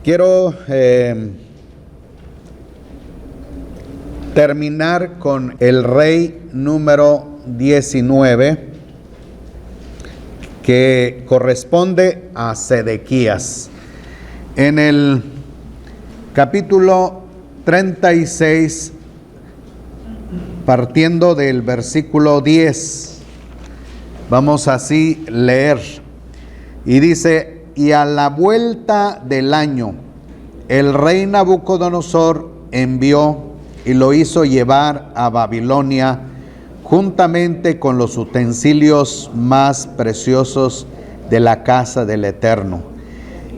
Quiero terminar con el rey número 19, que corresponde a Sedequías. En el capítulo 36, partiendo del versículo 10, vamos así leer, y dice: y a la vuelta del año, el rey Nabucodonosor envió y lo hizo llevar a Babilonia, juntamente con los utensilios más preciosos de la casa del Eterno,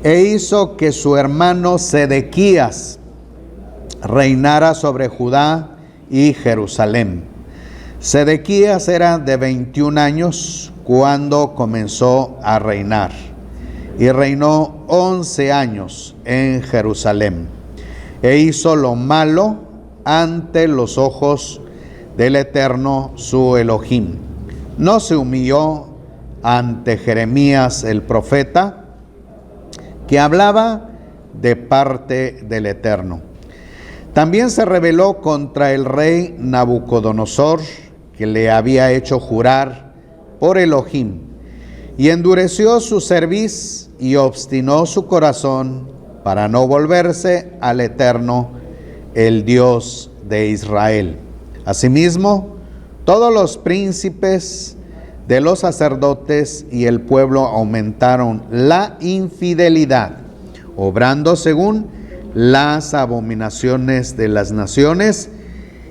e hizo que su hermano Sedequías reinara sobre Judá y Jerusalén. Sedequías era de 21 años cuando comenzó a reinar, y reinó 11 años en Jerusalén, e hizo lo malo ante los ojos del Eterno su Elohim. No se humilló ante Jeremías el profeta, que hablaba de parte del Eterno. También se rebeló contra el rey Nabucodonosor, que le había hecho jurar por Elohim, y endureció su cerviz y obstinó su corazón para no volverse al Eterno, el Dios de Israel. Asimismo, todos los príncipes de los sacerdotes y el pueblo aumentaron la infidelidad, obrando según las abominaciones de las naciones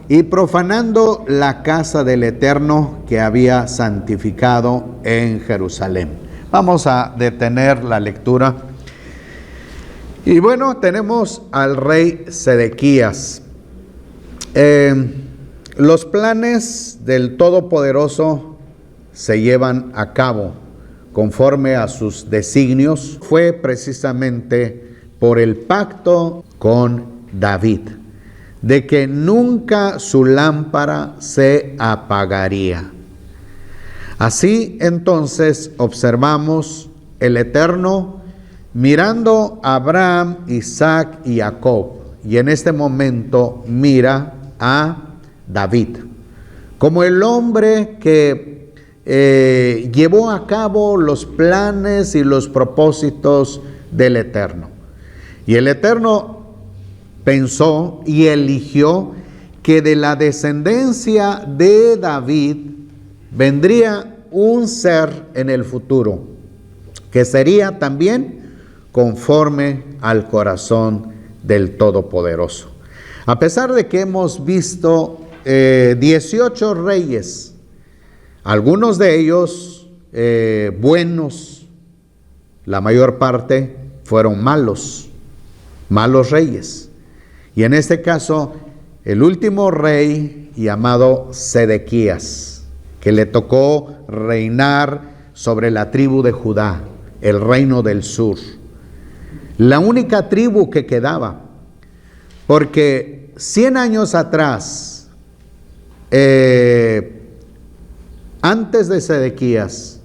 y profanando la casa del Eterno que había santificado en Jerusalén. Vamos a detener la lectura. Y bueno, tenemos al rey Sedequías. Los planes del Todopoderoso se llevan a cabo conforme a sus designios. Fue precisamente por el pacto con David, de que nunca su lámpara se apagaría. Así entonces observamos el Eterno mirando a Abraham, Isaac y Jacob, y en este momento mira a David como el hombre que llevó a cabo los planes y los propósitos del Eterno. Y el Eterno pensó y eligió que de la descendencia de David vendría un ser en el futuro, que sería también conforme al corazón del Todopoderoso. A pesar de que hemos visto 18 reyes, algunos de ellos buenos, la mayor parte fueron malos reyes. Y en este caso, el último rey llamado Sedequías, que le tocó reinar sobre la tribu de Judá, el reino del sur, la única tribu que quedaba, porque 100 años atrás, antes de Sedequías,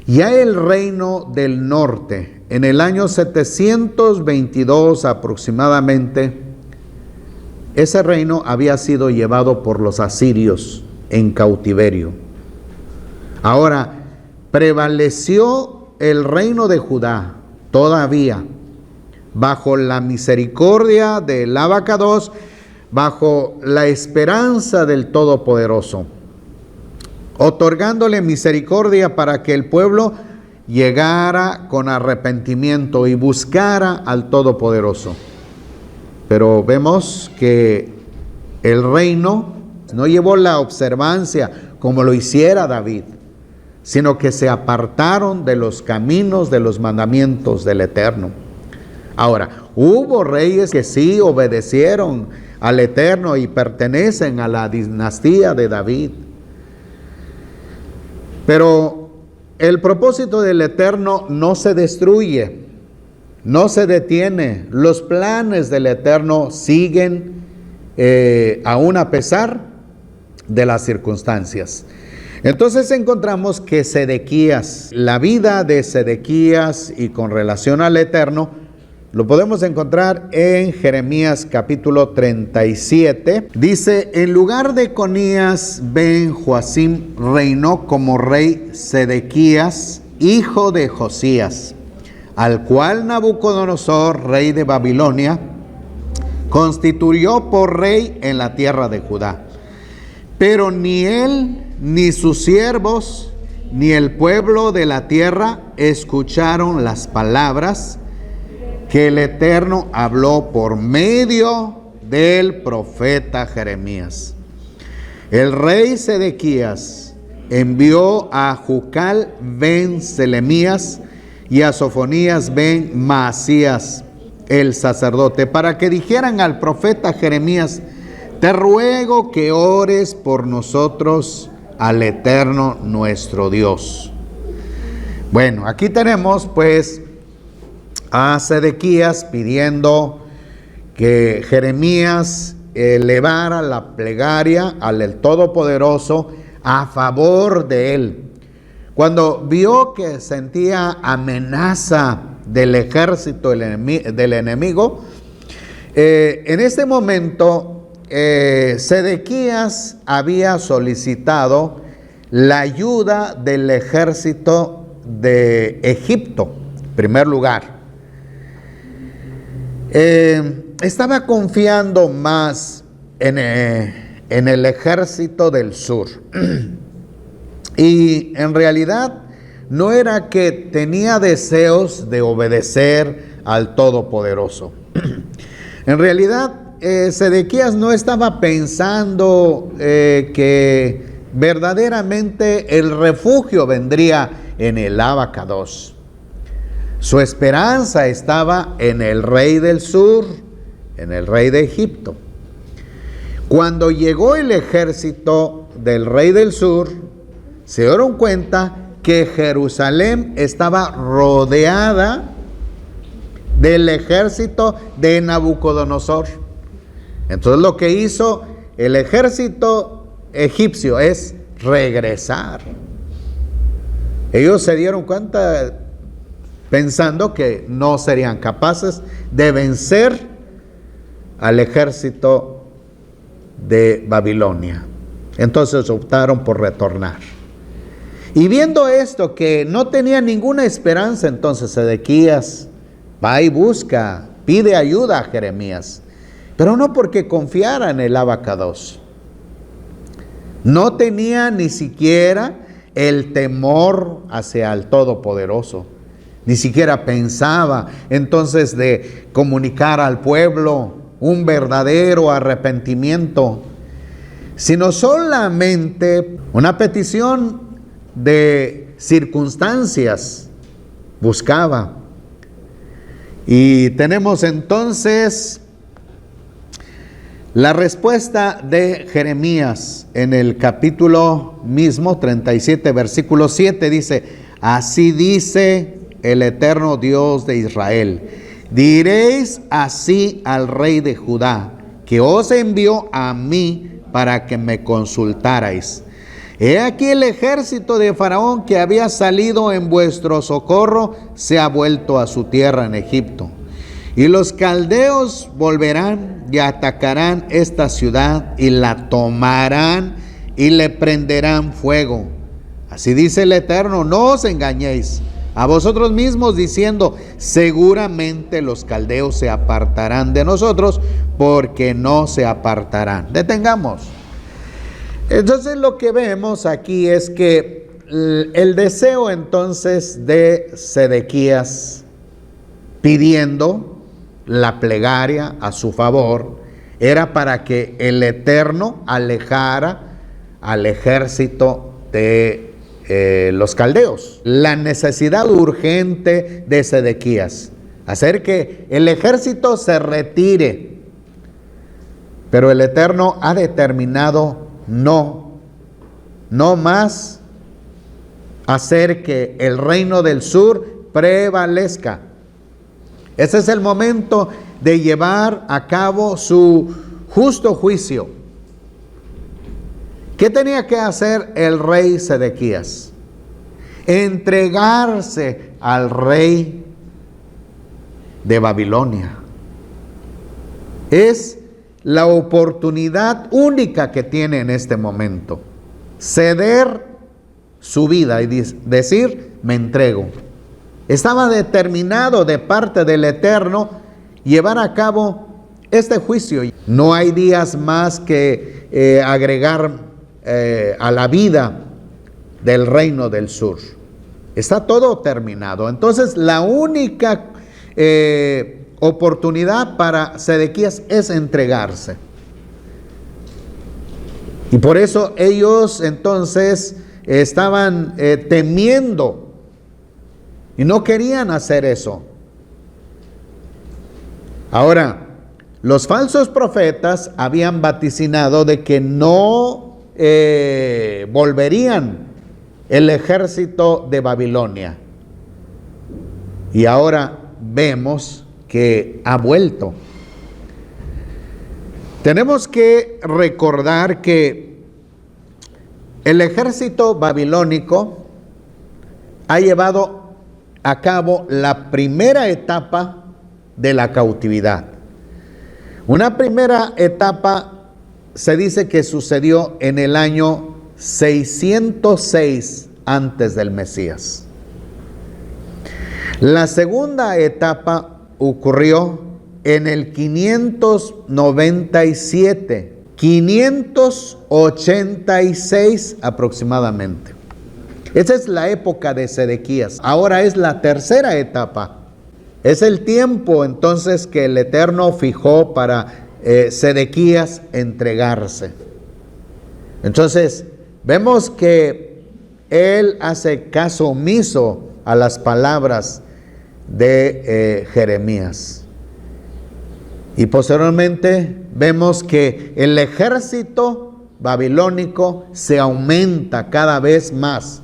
ya el reino del norte, en el año 722 aproximadamente, ese reino había sido llevado por los asirios en cautiverio. Ahora, prevaleció el reino de Judá todavía bajo la misericordia del Abacados, bajo la esperanza del Todopoderoso, otorgándole misericordia para que el pueblo llegara con arrepentimiento y buscara al Todopoderoso. Pero vemos que el reino no llevó la observancia como lo hiciera David, sino que se apartaron de los caminos, de los mandamientos del Eterno. Ahora, hubo reyes que sí obedecieron al Eterno y pertenecen a la dinastía de David. Pero el propósito del Eterno no se destruye, no se detiene. Los planes del Eterno siguen aún a pesar de las circunstancias. Entonces encontramos que Sedequías, la vida de Sedequías y con relación al Eterno, Lo podemos encontrar en Jeremías capítulo 37. Dice, en lugar de Conías ben Joacim reinó como rey Sedequías, hijo de Josías, al cual Nabucodonosor, rey de Babilonia, constituyó por rey en la tierra de Judá. Pero ni él, ni sus siervos, ni el pueblo de la tierra escucharon las palabras que el Eterno habló por medio del profeta Jeremías. El rey Sedequías envió a Jucal ben Selemías y a Sofonías ben Maasías, el sacerdote, para que dijeran al profeta Jeremías: te ruego que ores por nosotros al Eterno nuestro Dios. Bueno, aquí tenemos pues a Sedequías pidiendo que Jeremías elevara la plegaria al Todopoderoso a favor de él. Cuando vio que sentía amenaza del ejército del enemigo, en este momento Sedequías había solicitado la ayuda del ejército de Egipto, en primer lugar. Estaba confiando más en el ejército del sur. Y en realidad no era que tenía deseos de obedecer al Todopoderoso. En realidad, Sedequías no estaba pensando que verdaderamente el refugio vendría en el Abacados. Su esperanza estaba en el rey del sur, en el rey de Egipto. Cuando llegó el ejército del rey del sur, se dieron cuenta que Jerusalén estaba rodeada del ejército de Nabucodonosor. Entonces lo que hizo el ejército egipcio es regresar. Ellos se dieron cuenta pensando que no serían capaces de vencer al ejército de Babilonia. Entonces optaron por retornar. Y viendo esto, que no tenía ninguna esperanza, entonces Sedequías va y busca, pide ayuda a Jeremías, pero no porque confiara en el Abacados. No tenía ni siquiera el temor hacia el Todopoderoso. Ni siquiera pensaba entonces de comunicar al pueblo un verdadero arrepentimiento, sino solamente una petición de circunstancias buscaba. Y tenemos entonces la respuesta de Jeremías en el capítulo mismo 37, versículo 7, dice: así dice el eterno Dios de Israel, diréis así al rey de Judá, que os envió a mí para que me consultarais. He aquí el ejército de Faraón que había salido en vuestro socorro se ha vuelto a su tierra en Egipto. Y los caldeos volverán y atacarán esta ciudad y la tomarán y le prenderán fuego. Así dice el Eterno, no os engañéis a vosotros mismos diciendo, seguramente los caldeos se apartarán de nosotros, porque no se apartarán. Detengamos. Entonces lo que vemos aquí es que el deseo entonces de Sedequías pidiendo la plegaria a su favor era para que el Eterno alejara al ejército de los caldeos. La necesidad urgente de Sedequías, hacer que el ejército se retire, pero el Eterno ha determinado no más hacer que el reino del sur prevalezca. Ese es el momento de llevar a cabo su justo juicio. ¿Qué tenía que hacer el rey Sedequías? Entregarse al rey de Babilonia. Es la oportunidad única que tiene en este momento. Ceder su vida y decir, me entrego. Estaba determinado de parte del Eterno llevar a cabo este juicio. No hay días más que agregar a la vida del reino del sur. Está todo terminado. Entonces la única oportunidad para Sedequías es entregarse. Y por eso ellos entonces estaban temiendo y no querían hacer eso. Ahora, los falsos profetas habían vaticinado de que no volverían el ejército de Babilonia. Y ahora vemos que ha vuelto. Tenemos que recordar que el ejército babilónico ha llevado a cabo la primera etapa de la cautividad. Una primera etapa se dice que sucedió en el año 606 antes del Mesías. La segunda etapa ocurrió en el 586 aproximadamente. Esa es la época de Sedequías. Ahora es la tercera etapa. Es el tiempo entonces que el Eterno fijó para Sedequías entregarse. Entonces, vemos que él hace caso omiso a las palabras de Jeremías. Y posteriormente vemos que el ejército babilónico se aumenta cada vez más.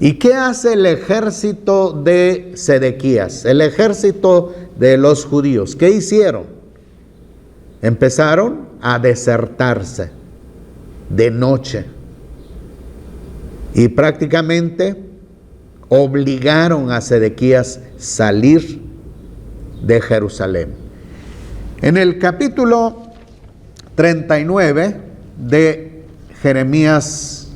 ¿Y qué hace el ejército de Sedequías? El ejército de los judíos. ¿Qué hicieron? Empezaron a desertarse de noche. Y prácticamente obligaron a Sedequías salir de Jerusalén. En el capítulo 39 de Jeremías,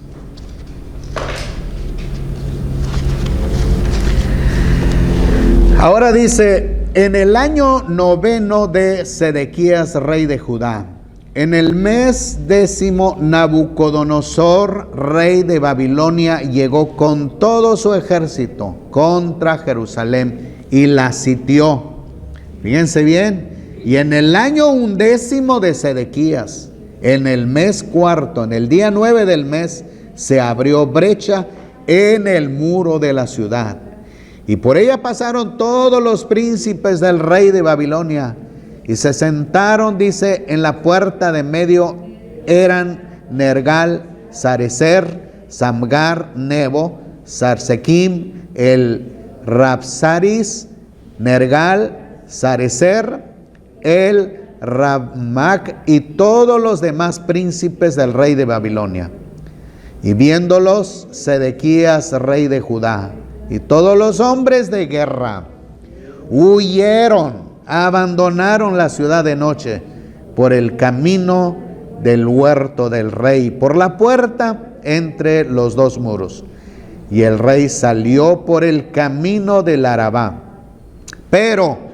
ahora dice, en el año 9 de Sedequías, rey de Judá, en el mes 10, Nabucodonosor, rey de Babilonia, llegó con todo su ejército contra Jerusalén y la sitió. Fíjense bien, y en el año 11 de Sedequías, en el mes 4, en el día 9 del mes, se abrió brecha en el muro de la ciudad. Y por ella pasaron todos los príncipes del rey de Babilonia. Y se sentaron, dice, en la puerta de medio eran Nergal, Sarecer, Samgar, Nebo, Sarsequim, el Rabsaris, Nergal, Sarecer, el Rabmac y todos los demás príncipes del rey de Babilonia. Y viéndolos, Sedequías, rey de Judá, y todos los hombres de guerra huyeron, abandonaron la ciudad de noche por el camino del huerto del rey, por la puerta entre los dos muros. Y el rey salió por el camino del Arabá. Pero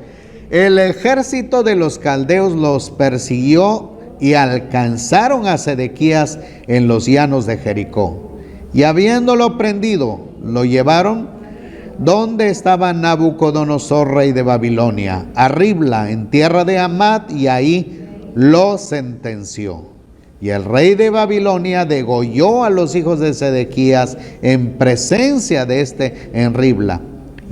el ejército de los caldeos los persiguió y alcanzaron a Sedequías en los llanos de Jericó. Y habiéndolo prendido, lo llevaron donde estaba Nabucodonosor, rey de Babilonia, a Ribla, en tierra de Amat, y ahí lo sentenció. Y el rey de Babilonia degolló a los hijos de Sedequías en presencia de este en Ribla.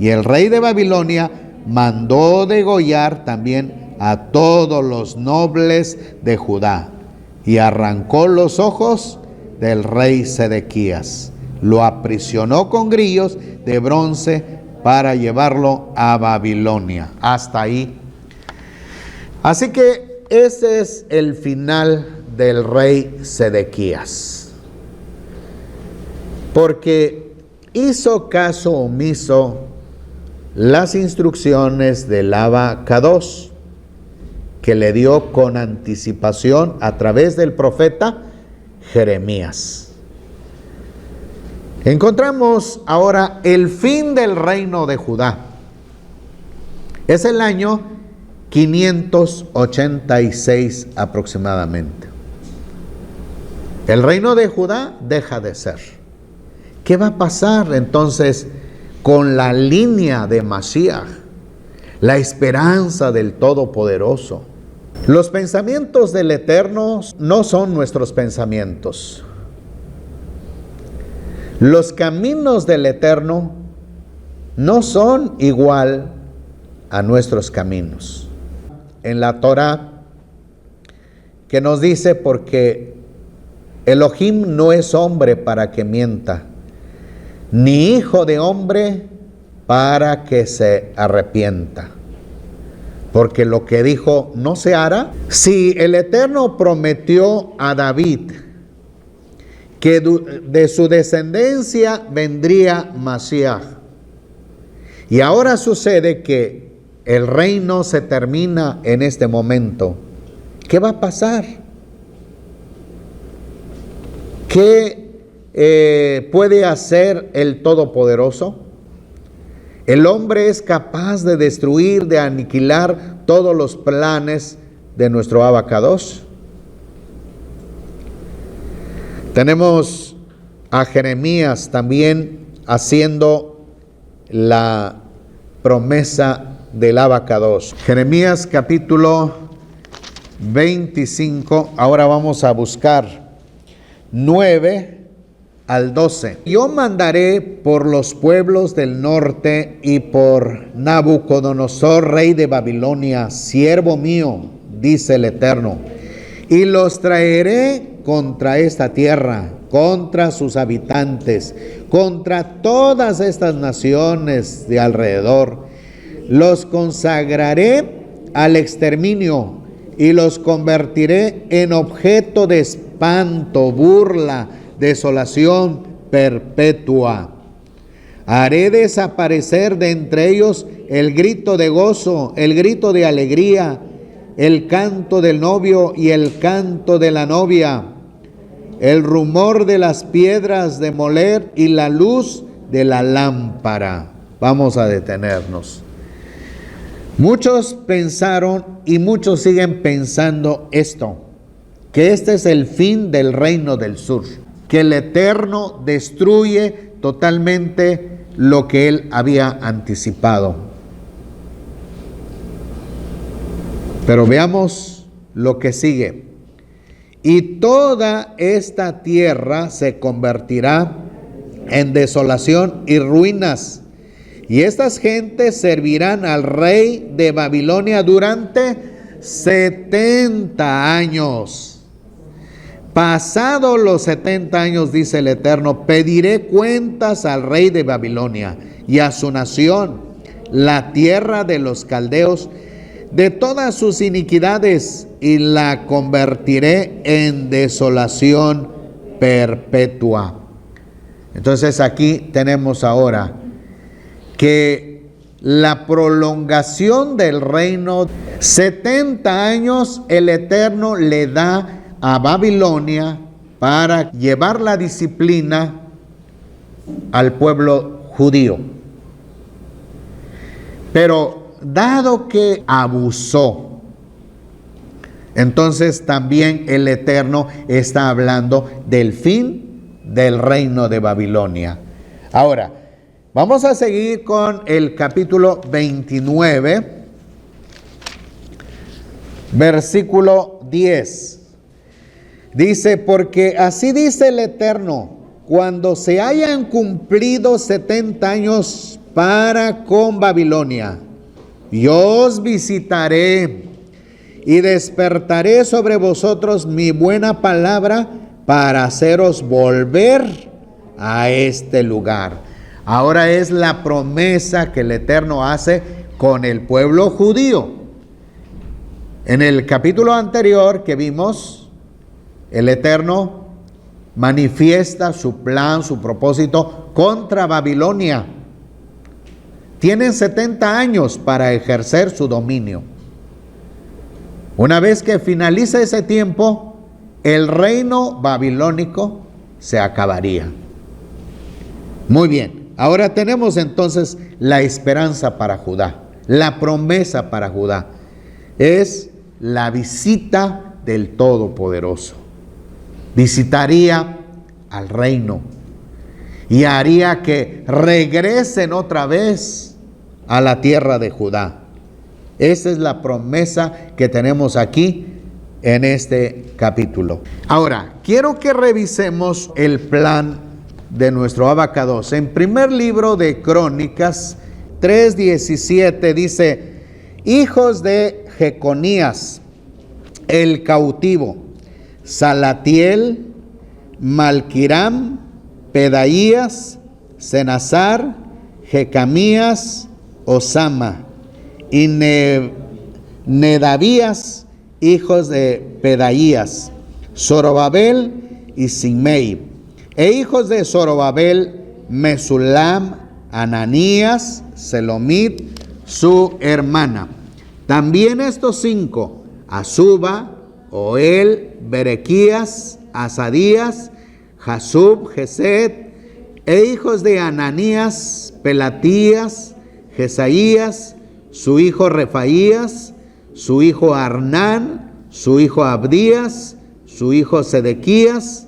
Y el rey de Babilonia mandó degollar también a todos los nobles de Judá, y arrancó los ojos del rey Sedequías. Lo aprisionó con grillos de bronce para llevarlo a Babilonia. Hasta ahí. Así que ese es el final del rey Sedequías. Porque hizo caso omiso las instrucciones del Abacados, que le dio con anticipación a través del profeta Jeremías. Encontramos ahora el fin del reino de Judá. Es el año 586 aproximadamente. El reino de Judá deja de ser. ¿Qué va a pasar entonces con la línea de Mashiach, la esperanza del Todopoderoso? Los pensamientos del Eterno no son nuestros pensamientos. Los caminos del Eterno no son igual a nuestros caminos. En la Torah, que nos dice, porque Elohim no es hombre para que mienta, ni hijo de hombre para que se arrepienta. Porque lo que dijo no se hará. Si el Eterno prometió a David que de su descendencia vendría Mashiach, y ahora sucede que el reino se termina en este momento, ¿qué va a pasar? ¿Qué puede hacer el Todopoderoso? El hombre es capaz de destruir, de aniquilar todos los planes de nuestro Abacados. Tenemos a Jeremías también haciendo la promesa del Abacados. Jeremías capítulo 25, ahora vamos a buscar 9 al 12. Yo mandaré por los pueblos del norte y por Nabucodonosor, rey de Babilonia, siervo mío, dice el Eterno, y los traeré contra esta tierra, contra sus habitantes, contra todas estas naciones de alrededor. Los consagraré al exterminio y los convertiré en objeto de espanto, burla, desolación perpetua. Haré desaparecer de entre ellos el grito de gozo, el grito de alegría, el canto del novio y el canto de la novia, el rumor de las piedras de moler y la luz de la lámpara. Vamos a detenernos. Muchos pensaron y muchos siguen pensando esto, que este es el fin del reino del sur, que el Eterno destruye totalmente lo que él había anticipado. Pero veamos lo que sigue. Y toda esta tierra se convertirá en desolación y ruinas, y estas gentes servirán al rey de Babilonia durante 70 años. Pasados los 70 años, dice el Eterno, pediré cuentas al rey de Babilonia y a su nación, la tierra de los caldeos, de todas sus iniquidades, y la convertiré en desolación perpetua. Entonces aquí tenemos ahora que la prolongación del reino, 70 años el Eterno le da a Babilonia para llevar la disciplina al pueblo judío. Pero dado que abusó, entonces también el Eterno está hablando del fin del reino de Babilonia. Ahora, vamos a seguir con el capítulo 29, versículo 10. Dice, porque así dice el Eterno, cuando se hayan cumplido 70 años para con Babilonia, yo os visitaré y despertaré sobre vosotros mi buena palabra para haceros volver a este lugar. Ahora es la promesa que el Eterno hace con el pueblo judío. En el capítulo anterior que vimos, el Eterno manifiesta su plan, su propósito contra Babilonia. Tienen 70 años para ejercer su dominio. Una vez que finalice ese tiempo, el reino babilónico se acabaría. Muy bien, ahora tenemos entonces la esperanza para Judá, la promesa para Judá. Es la visita del Todopoderoso. Visitaría al reino y haría que regresen otra vez a la tierra de Judá. Esa es la promesa que tenemos aquí en este capítulo. Ahora, quiero que revisemos el plan de nuestro abacados. En primer libro de Crónicas 3:17 dice: hijos de Jeconías, el cautivo, Salatiel, Malquiram, Pedaías, Senazar, Jecamías, Osama y Nedavías, hijos de Pedaías, Zorobabel y Simei, e hijos de Zorobabel, Mesulam, Ananías, Selomit, su hermana. También estos 5, Azuba, Oel, Berequías, Asadías, Jasub, Gesed, e hijos de Ananías, Pelatías, Jesaías, su hijo Refaías, su hijo Arnán, su hijo Abdías, su hijo Sedequías,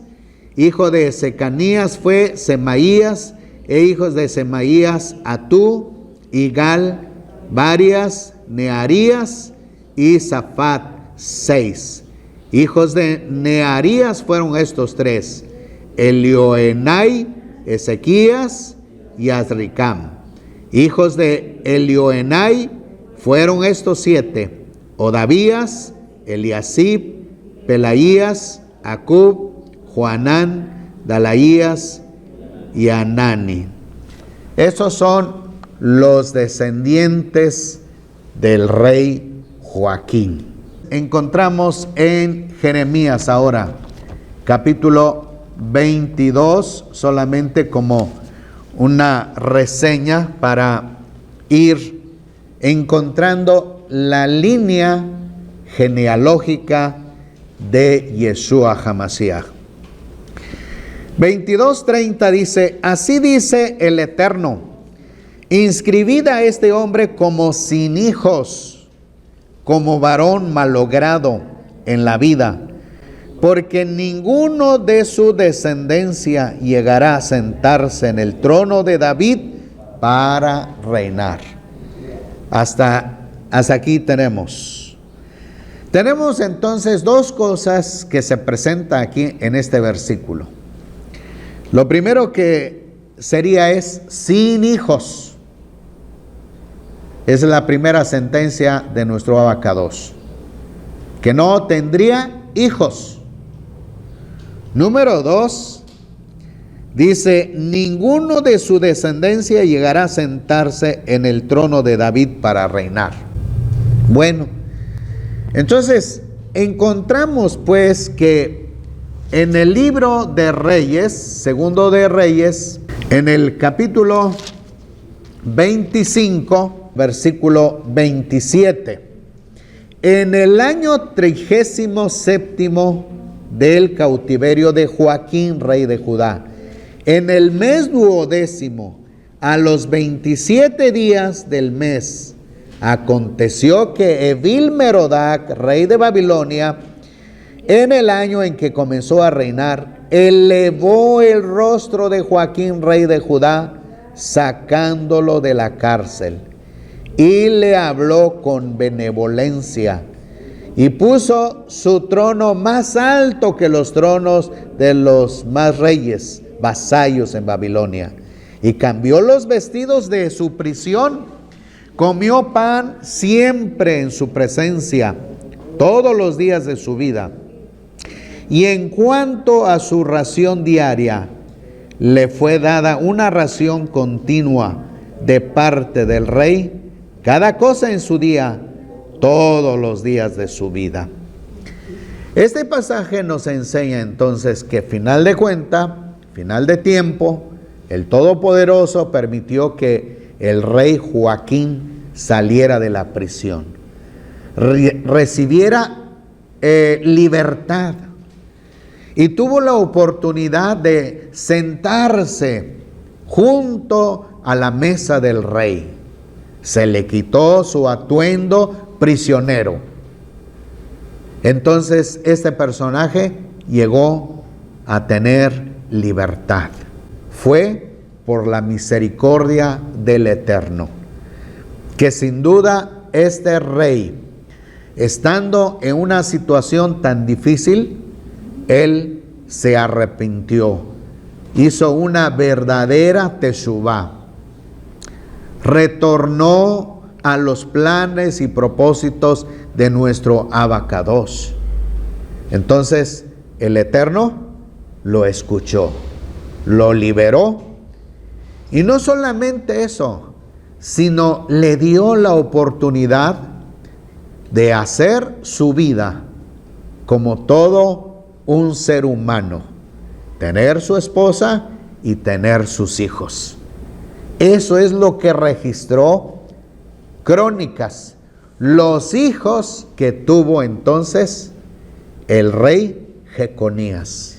hijo de Secanías fue Semaías, e hijos de Semaías, Atú, Igal, Varias, Nearías y Zafat, 6. Hijos de Nearías fueron estos 3, Elioenai, Ezequías y Azricam. Hijos de Elioenai fueron estos 7, Odavías, Eliasib, Pelaías, Acub, Joanán, Dalaías y Anani. Esos son los descendientes del rey Joaquín. Encontramos en Jeremías ahora, capítulo 22, solamente como una reseña para ir encontrando la línea genealógica de Yeshua HaMashiach. 22:30 dice: así dice el Eterno, inscribid a este hombre como sin hijos, como varón malogrado en la vida, porque ninguno de su descendencia llegará a sentarse en el trono de David para reinar. Hasta aquí tenemos entonces 2 cosas que se presentan aquí en este versículo. Lo primero que sería es sin hijos. Es la primera sentencia de nuestro abacados, que no tendría hijos. Número 2, dice: ninguno de su descendencia llegará a sentarse en el trono de David para reinar. Bueno, entonces encontramos pues que en el libro de Reyes, segundo de Reyes, en el capítulo 25, versículo 27, en el año 37º del cautiverio de Joaquín, rey de Judá, en el mes 12º, a los 27 días del mes, aconteció que Evil-Merodac, rey de Babilonia, en el año en que comenzó a reinar, elevó el rostro de Joaquín, rey de Judá, sacándolo de la cárcel, y le habló con benevolencia, y puso su trono más alto que los tronos de los más reyes, vasallos en Babilonia, y cambió los vestidos de su prisión, comió pan siempre en su presencia, todos los días de su vida. Y en cuanto a su ración diaria, le fue dada una ración continua de parte del rey, cada cosa en su día, todos los días de su vida. Este pasaje nos enseña entonces que final de tiempo, el Todopoderoso permitió que el rey Joaquín saliera de la prisión, recibiera libertad, y tuvo la oportunidad de sentarse junto a la mesa del rey. Se le quitó su atuendo prisionero. Entonces este personaje llegó a tener libertad. Fue por la misericordia del Eterno, que sin duda este rey, estando en una situación tan difícil, él se arrepintió, hizo una verdadera teshuvá, retornó a los planes y propósitos de nuestro Abacadosh. Entonces el Eterno lo escuchó, lo liberó, y no solamente eso, sino le dio la oportunidad de hacer su vida como todo un ser humano, tener su esposa y tener sus hijos. Eso es lo que registró Crónicas, los hijos que tuvo entonces el rey Jeconías,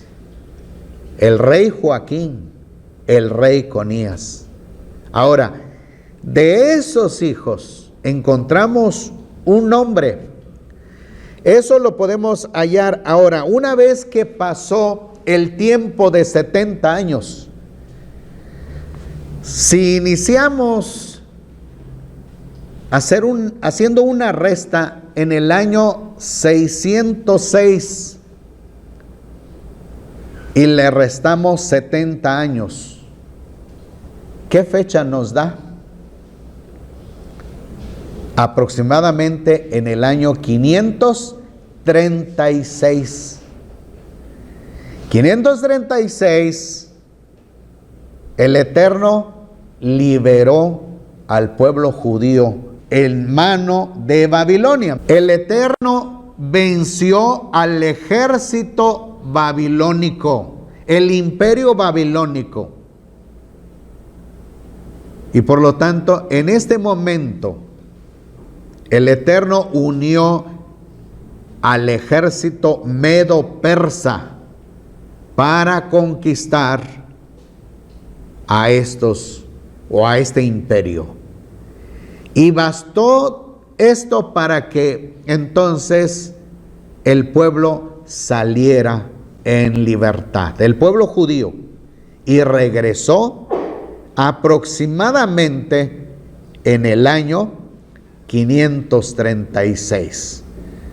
el rey Joaquín, el rey Conías. Ahora, de esos hijos encontramos un nombre. Eso lo podemos hallar ahora, una vez que pasó el tiempo de 70 años. Si iniciamos haciendo una resta en el año 606 y le restamos 70 años, ¿qué fecha nos da? Aproximadamente en el año 536. 536, el Eterno liberó al pueblo judío en mano de Babilonia. El Eterno venció al ejército babilónico, el imperio babilónico. Y por lo tanto, en este momento, el Eterno unió al ejército medo-persa para conquistar a estos o a este imperio. Y bastó esto para que entonces el pueblo saliera en libertad, el pueblo judío, y regresó aproximadamente en el año 536.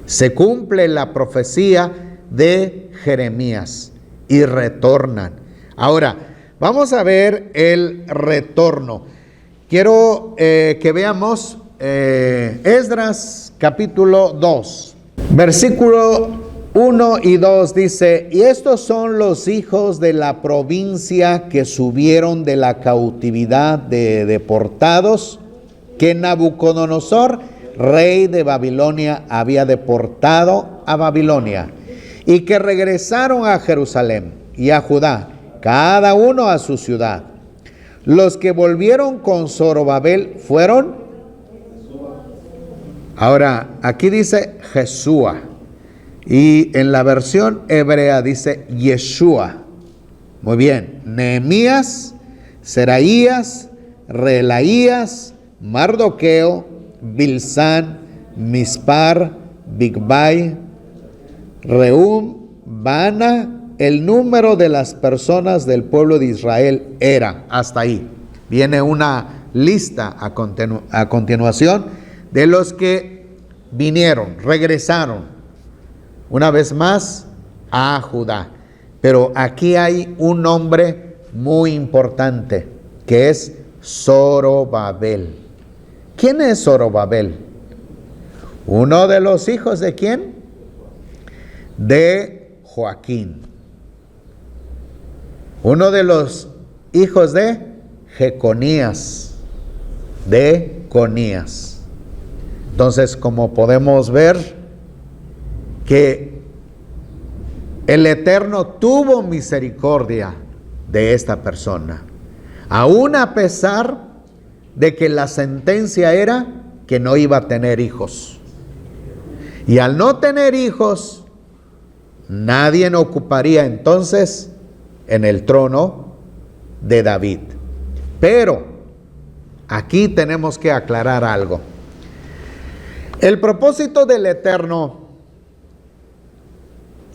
Se cumple la profecía de Jeremías y retornan. Ahora, vamos a ver el retorno. Quiero que veamos Esdras capítulo 2, versículo 1 y 2 dice: y estos son los hijos de la provincia que subieron de la cautividad de deportados, que Nabucodonosor, rey de Babilonia, había deportado a Babilonia, y que regresaron a Jerusalén y a Judá, cada uno a su ciudad. Los que volvieron con Zorobabel fueron, ahora aquí dice Jesúa, y en la versión hebrea dice Yeshua. Muy bien, Nehemías, Seraías, Relaías, Mardoqueo, Bilsán, Mispar, Bigbai, Reum, Bana. El número de las personas del pueblo de Israel era, hasta ahí. Viene una lista a continuación de los que vinieron, regresaron una vez más a Judá. Pero aquí hay un nombre muy importante, que es Zorobabel. ¿Quién es Zorobabel? Uno de los hijos ¿de quién? De Joaquín. Uno de los hijos de Jeconías, de Conías. Entonces, como podemos ver, que el Eterno tuvo misericordia de esta persona, aún a pesar de que la sentencia era que no iba a tener hijos. Y al no tener hijos, nadie ocuparía entonces en el trono de David. Pero aquí tenemos que aclarar algo. El propósito del Eterno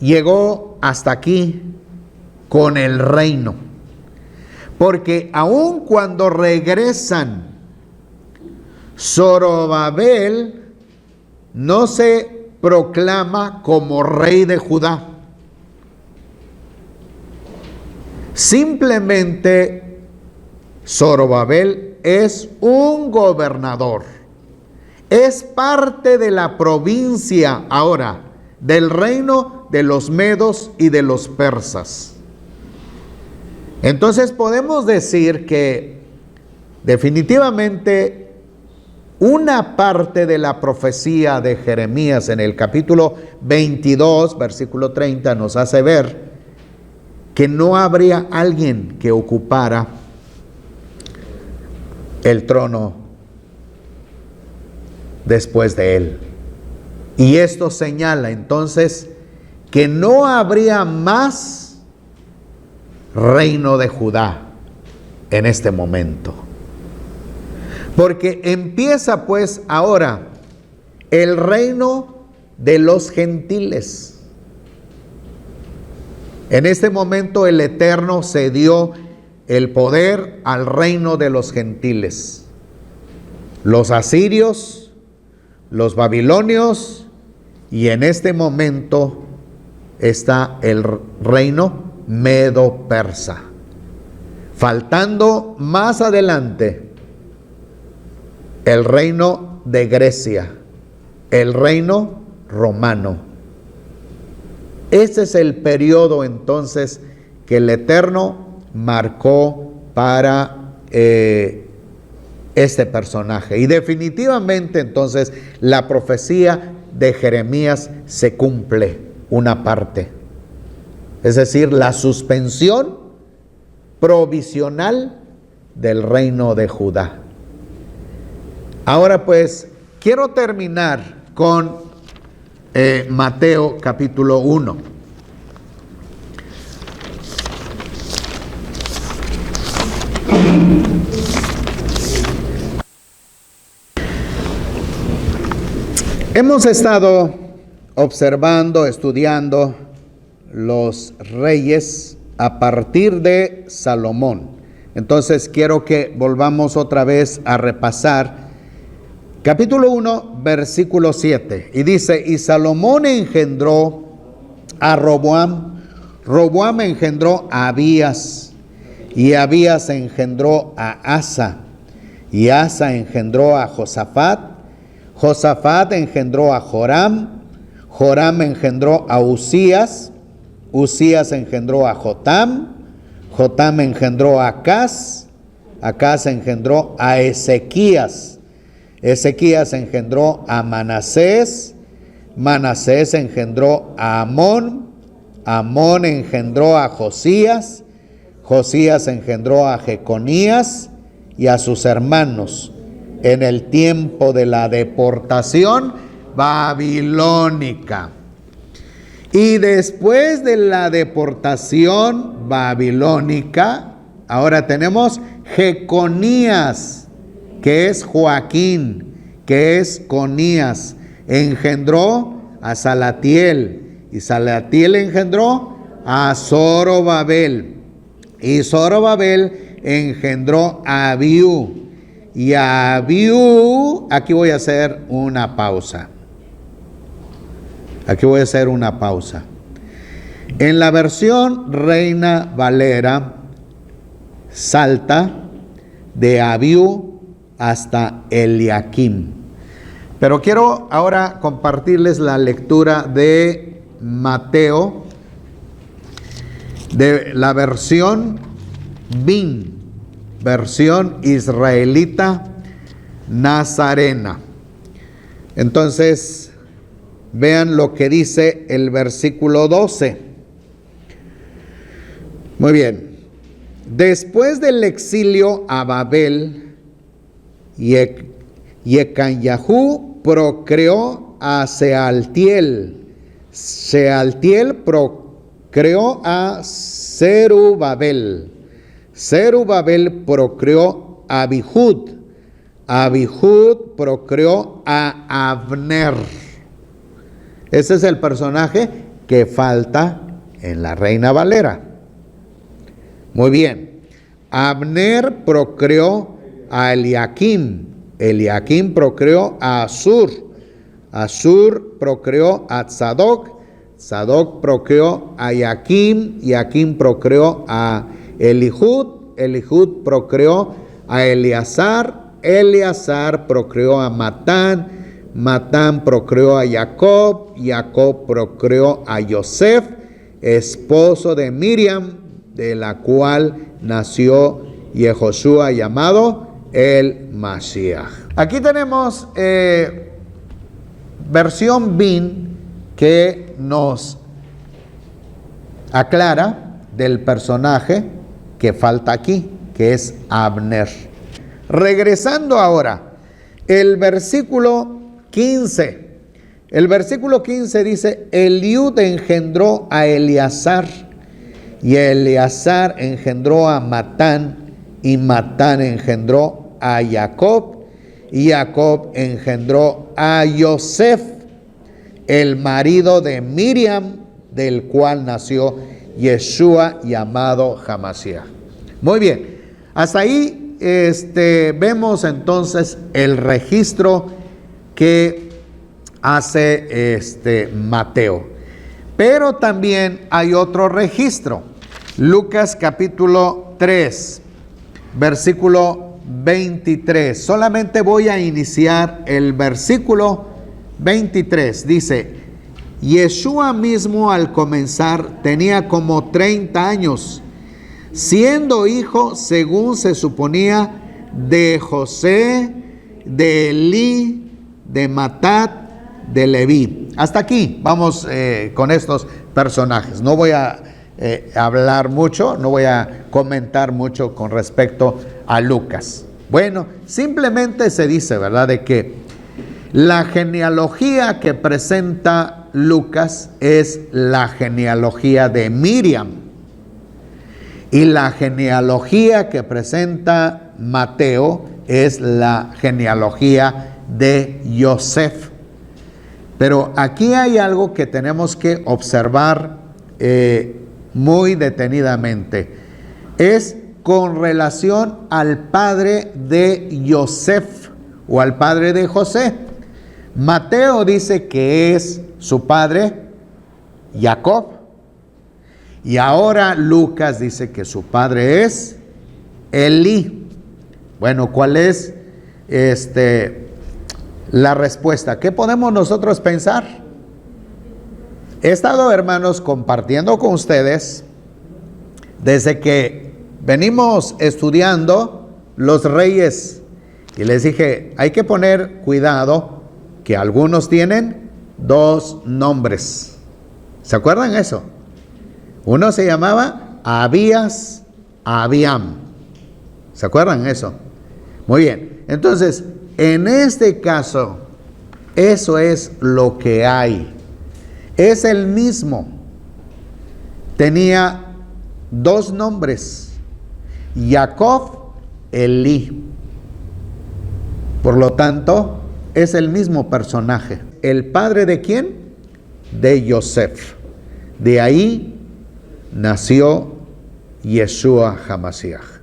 llegó hasta aquí con el reino, porque aun cuando regresan, Zorobabel no se proclama como rey de Judá. Simplemente Zorobabel es un gobernador, es parte de la provincia ahora del reino de los medos y de los persas. Entonces podemos decir que definitivamente una parte de la profecía de Jeremías en el capítulo 22, versículo 30, nos hace ver que no habría alguien que ocupara el trono después de él. Y esto señala entonces que no habría más reino de Judá en este momento. Porque empieza pues ahora el reino de los gentiles. En este momento el Eterno cedió el poder al reino de los gentiles. Los asirios, los babilonios, y en este momento está el reino medo-persa. Faltando más adelante el reino de Grecia, el reino romano. Ese es el periodo entonces que el Eterno marcó para este personaje. Y definitivamente entonces la profecía de Jeremías se cumple una parte. Es decir, la suspensión provisional del reino de Judá. Ahora pues, quiero terminar con Mateo capítulo 1. Hemos estado observando, estudiando los reyes a partir de Salomón. Entonces quiero que volvamos otra vez a repasar capítulo 1, versículo 7. Y dice, y Salomón engendró a Roboam, Roboam engendró a Abías, y Abías engendró a Asa, y Asa engendró a Josafat, Josafat engendró a Joram, Joram engendró a Usías, Usías engendró a Jotam, Jotam engendró a Acaz, Acaz engendró a Ezequías, Ezequías engendró a Manasés, Manasés engendró a Amón, Amón engendró a Josías, Josías engendró a Jeconías y a sus hermanos en el tiempo de la deportación babilónica. Y después de la deportación babilónica, ahora tenemos Jeconías, que es Joaquín, que es Conías, engendró a Salatiel, y Salatiel engendró a Zorobabel, y Zorobabel engendró a Abiú, y a Abiú, aquí voy a hacer una pausa. Aquí voy a hacer una pausa. En la versión Reina Valera, salta de Abiú hasta Eliakim. Pero quiero ahora compartirles la lectura de Mateo, de la versión BIN, versión israelita nazarena. Entonces, vean lo que dice el versículo 12. Muy bien. Después del exilio a Babel, Yecanyahu procreó a Sealtiel. Sealtiel procreó a Zerubabel. Zerubabel procreó a Abihud. Abihud procreó a Abner. Ese es el personaje que falta en la Reina Valera. Muy bien. Abner procreó a Eliakim. Eliakim procreó a Asur. Asur procreó a Tzadoc. Tzadoc procreó a Yaquim. Yaquim procreó a Elihud. Elihud procreó a Eleazar. Eleazar procreó a Matán. Matán procreó a Jacob. Jacob procreó a Yosef, esposo de Miriam, de la cual nació Yehoshua llamado el Mashiach. Aquí tenemos versión BIN que nos aclara del personaje que falta aquí, que es Abner. Regresando ahora, el versículo 15. El versículo 15 dice, Eliud engendró a Eleazar, y Eleazar engendró a Matán, y Matán engendró a Jacob, y Jacob engendró a Yosef, el marido de Miriam, del cual nació Yeshua llamado Hamashiach. Muy bien, hasta ahí vemos entonces el registro que hace Mateo. Pero también hay otro registro. Lucas capítulo 3, versículo 23. Solamente voy a iniciar el versículo 23. Dice, Yeshua mismo al comenzar tenía como 30 años, siendo hijo, según se suponía, de José, de Elí, de Matat, de Leví. Hasta aquí vamos con estos personajes. No voy a hablar mucho, no voy a comentar mucho con respecto a Lucas. Bueno, simplemente se dice, ¿verdad?, de que la genealogía que presenta Lucas es la genealogía de Miriam, y la genealogía que presenta Mateo es la genealogía de Yosef. Pero aquí hay algo que tenemos que observar muy detenidamente. Es con relación al padre de Yosef o al padre de José. Mateo dice que es su padre Jacob, y ahora Lucas dice que su padre es Elí. Bueno, ¿cuál es la respuesta? ¿Qué podemos nosotros pensar? He estado, hermanos, compartiendo con ustedes desde que venimos estudiando los reyes, y les dije, hay que poner cuidado que algunos tienen dos nombres. ¿Se acuerdan eso? Uno se llamaba Abías, Abiam. ¿Se acuerdan eso? Muy bien. Entonces, en este caso, eso es lo que hay. Es el mismo. Tenía dos nombres. Jacob, Elí. Por lo tanto, es el mismo personaje. ¿El padre de quién? De Yosef. De ahí nació Yeshua HaMashiach.